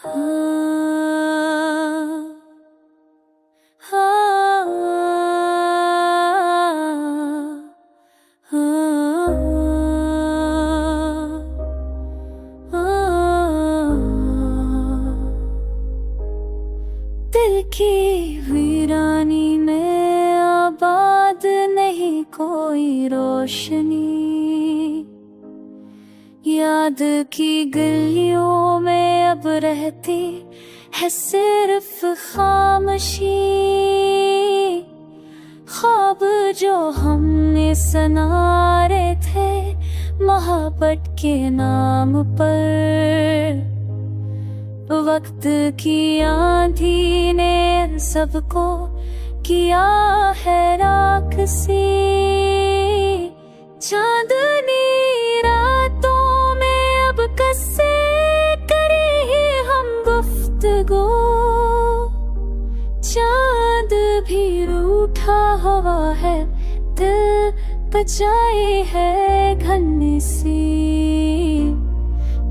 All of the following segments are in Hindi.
दिल की वीरानी में आबाद नहीं कोई रोशनी, याद की गलियों में अब रहती है सिर्फ खामोशी। ख्वाब जो हमने सनारे थे मोहब्बत के नाम पर, वक्त की आंधी ने सबको किया है राखसी। चांदनी रातों में अब कैसे करें हम गुफ्तगू, चांद भी रूठा हुआ है, दिल बचाई है घन सी।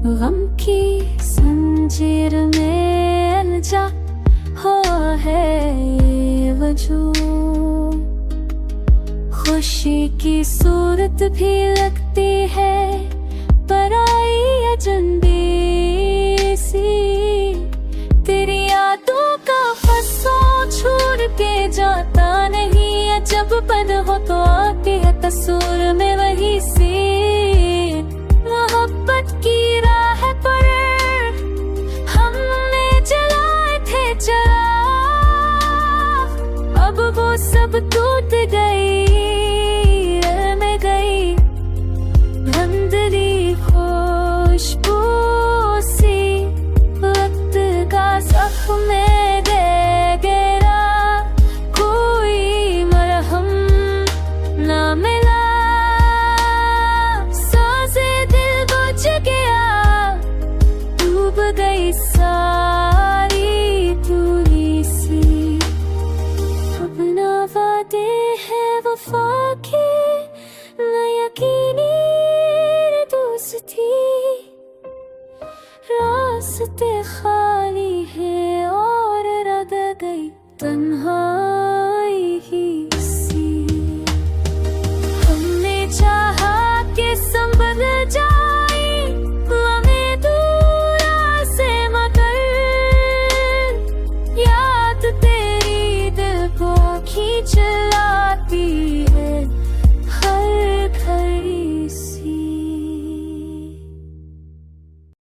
गम की जंजीर में अलझा हुआ है ये वजूद, खुशी की सूरत भी लगती है पराई अजनबी सी। तेरी यादों का फंसों छोड़ के जाता नहीं है, जब बद हो तो आती है तस्वीर में वही सी। मोहब्बत की राह पर हमने जलाए थे चिराग, अब वो सब टूट गई, में गई धुंधली खुशबू सी। वक्त का जख्म में दे गिरा, कोई मरहम ना मिला। सांसे दिल बुझ गया, डूब गई सारी दूरी सी। अब ना वादे हैं वफा के, ना यकीनी दोस्ती, रास्ते खाली है और रह गई तन्हा